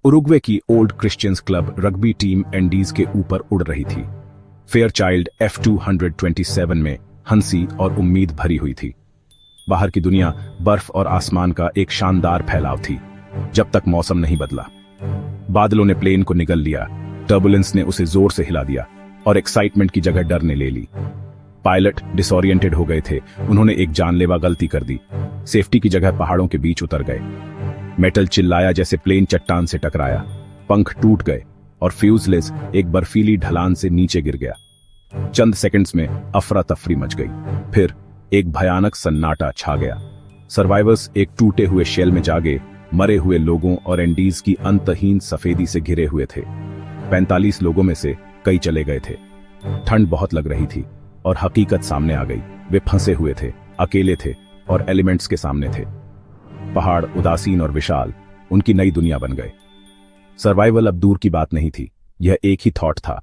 Uruguay की old Christians club rugby team Andes के ऊपर उड़ रही थी। फेयरचाइल्ड F227 में हंसी और उम्मीद भरी हुई थी। बाहर की दुनिया बर्फ और आसमान का एक शानदार फैलाव थी जब तक मौसम नहीं बदला। बादलों ने प्लेन को निगल लिया, टर्बुलेंस ने उसे जोर से हिला दिया और एक्साइटमेंट की जगह डर ने ले ली। पायलट डिसोरिएंटेड हो गए थे। उन्होंने एक जानलेवा गलती कर दी। सेफ्टी की जगह पहाड़ों के बीच उतर गए। मेटल चिल्लाया जैसे प्लेन चट्टान से टकराया। पंख टूट गए और फ्यूजलेस एक बर्फीली ढलान से नीचे गिर गया। चंद सेकंड्स में अफरा तफरी मच गई। फिर एक भयानक सन्नाटा छा गया। सर्वाइवर्स एक टूटे हुए शेल में जागे, मरे हुए लोगों और एंडीज की अंतहीन सफेदी से घिरे हुए थे। 45 लोगों में से कई चले गए थे। ठंड बहुत लग रही थी और हकीकत सामने आ गई। वे फंसे हुए थे, अकेले थे और एलिमेंट्स के सामने थे। पहाड़ उदासीन और विशाल उनकी नई दुनिया बन गए। सर्वाइवल अब दूर की बात नहीं थी, यह एक ही थॉट था।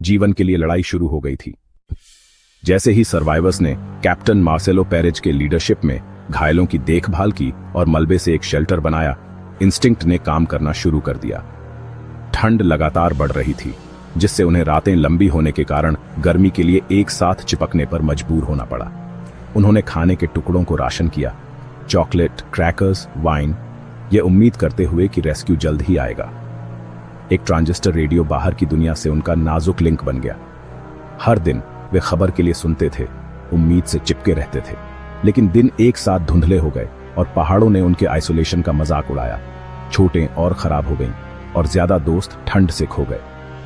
जीवन के लिए लड़ाई शुरू हो गई थी। जैसे ही सर्वाइवर्स ने कैप्टन मार्सेलो पेरेज के लीडरशिप में घायलों की देखभाल की और मलबे से एक शेल्टर बनाया, इंस्टिंक्ट ने काम करना शुरू कर दिया। ठंड लगातार बढ़ रही थी, जिससे उन्हें रातें लंबी होने के कारण गर्मी के लिए एक साथ चिपकने पर मजबूर होना पड़ा। उन्होंने खाने के टुकड़ों को राशन किया, चॉकलेट, क्रैकर्स, वाइन, ये उम्मीद करते हुए कि रेस्क्यू जल्द ही आएगा। एक ट्रांजिस्टर रेडियो बाहर की दुनिया से उनका नाजुक लिंक बन गया। हर दिन वे खबर के लिए सुनते थे, उम्मीद से चिपके रहते थे। लेकिन दिन एक साथ धुंधले हो गए और पहाड़ों ने उनके आइसोलेशन का मजाक उड़ाया। छोटें और खराब हो गईं और ज्यादा दोस्त ठंड से खो गए।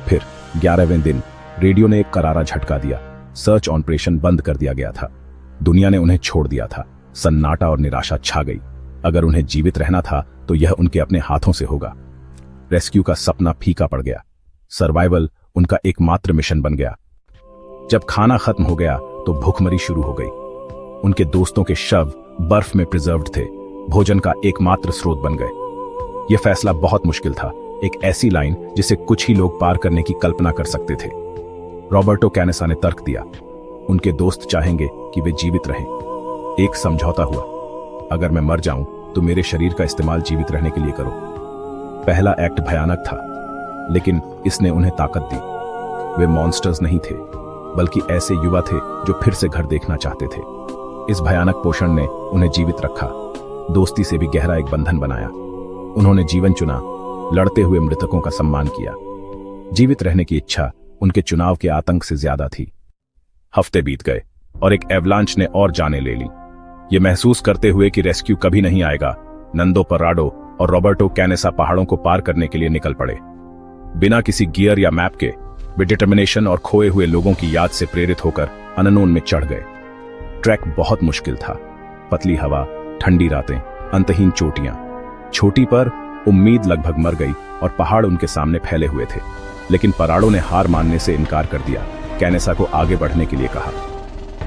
फिर 11वें दिन रेडियो ने एक करारा झटका दिया। सर्च ऑपरेशन बंद कर दिया गया था। दुनिया ने उन्हें छोड़ दिया था। सन्नाटा और निराशा छा गई। अगर उन्हें जीवित रहना था तो यह उनके अपने हाथों से होगा। रेस्क्यू का सपना फीका पड़ गया। सर्वाइवल उनका एकमात्र मिशन बन गया। जब खाना खत्म हो गया तो भूखमरी शुरू हो गई। उनके दोस्तों के शव बर्फ में प्रिजर्व्ड थे, भोजन का एकमात्र स्रोत बन गए। यह फैसला बहुत मुश्किल था, एक ऐसी लाइन जिसे कुछ ही लोग पार करने की कल्पना कर सकते थे। रॉबर्टो कैनेसा ने तर्क दिया, उनके दोस्त चाहेंगे कि वे जीवित रहें। एक समझौता हुआ, अगर मैं मर जाऊं तो मेरे शरीर का इस्तेमाल जीवित रहने के लिए करो। पहला एक्ट भयानक था, लेकिन इसने उन्हें ताकत दी। वे मॉन्स्टर्स नहीं थे, बल्कि ऐसे युवा थे जो फिर से घर देखना चाहते थे। इस भयानक पोषण ने उन्हें जीवित रखा, दोस्ती से भी गहरा एक बंधन बनाया। उन्होंने जीवन चुना, लड़ते हुए मृतकों का सम्मान किया। जीवित रहने की इच्छा उनके चुनाव के आतंक से ज्यादा थी। हफ्ते बीत गए और एक एवलांच ने और जानें ले ली। ये महसूस करते हुए कि रेस्क्यू कभी नहीं आएगा, नंदो पर्राडो और रॉबर्टो कैनेसा पहाड़ों को पार करने के लिए निकल पड़े। बिना किसी गियर या मैप के वे डिटर्मिनेशन और खोए हुए लोगों की याद से प्रेरित होकर अननोन में चढ़ गए। ट्रैक बहुत मुश्किल था, पतली हवा, ठंडी रातें, अंतहीन चोटियां। छोटी पर उम्मीद लगभग मर गई और पहाड़ उनके सामने फैले हुए थे। लेकिन पराडो ने हार मानने से इनकार कर दिया, कैनेसा को आगे बढ़ने के लिए कहा।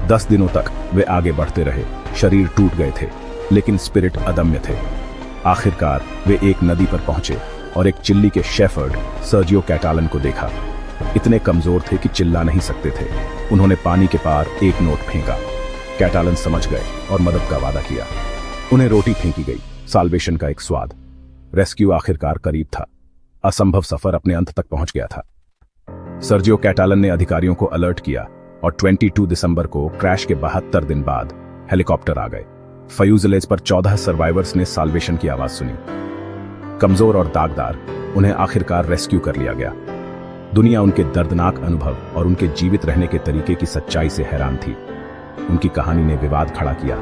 10 दिनों तक वे आगे बढ़ते रहे। शरीर टूट गए थे, लेकिन स्पिरिट अदम्य थे। आखिरकार वे एक नदी पर पहुंचे और एक चिल्ली के शेफर्ड सर्जियो कैटालन को देखा। इतने कमजोर थे कि चिल्ला नहीं सकते थे। उन्होंने पानी के पार एक नोट फेंका। कैटालन समझ गए और मदद का वादा किया। उन्हें रोटी फेंकी गई, साल्वेशन का एक स्वाद। रेस्क्यू आखिरकार करीब था। असंभव सफर अपने अंत तक पहुंच गया था। सर्जियो कैटालन ने अधिकारियों को अलर्ट किया और 22 दिसंबर को क्रैश के 72 दिन बाद हेलीकॉप्टर आ गए। फ्यूजलेज पर 14 सर्वाइवर्स ने साल्वेशन की आवाज सुनी। कमजोर और दागदार, उन्हें आखिरकार रेस्क्यू कर लिया गया। दुनिया उनके दर्दनाक अनुभव और उनके जीवित रहने के तरीके की सच्चाई से हैरान थी। उनकी कहानी ने विवाद खड़ा किया,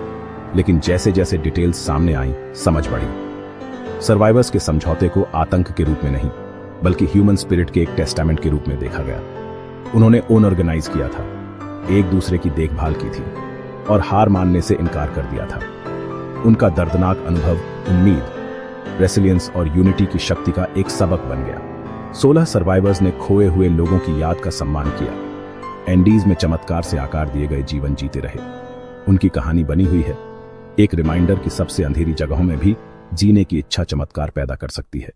लेकिन जैसे जैसे डिटेल्स सामने आई, समझ बढ़ी। सर्वाइवर्स के समझौते को आतंक के रूप में नहीं, बल्कि ह्यूमन स्पिरिट के एक टेस्टामेंट के रूप में देखा गया। उन्होंने ओन ऑर्गेनाइज किया था, एक दूसरे की देखभाल की थी और हार मानने से इनकार कर दिया था। उनका दर्दनाक अनुभव उम्मीद, रेसिलियंस और यूनिटी की शक्ति का एक सबक बन गया। 16 सर्वाइवर्स ने खोए हुए लोगों की याद का सम्मान किया। एंडीज में चमत्कार से आकार दिए गए जीवन जीते रहे। उनकी कहानी बनी हुई है, एक रिमाइंडर कि सबसे अंधेरी जगहों में भी जीने की इच्छा चमत्कार पैदा कर सकती है।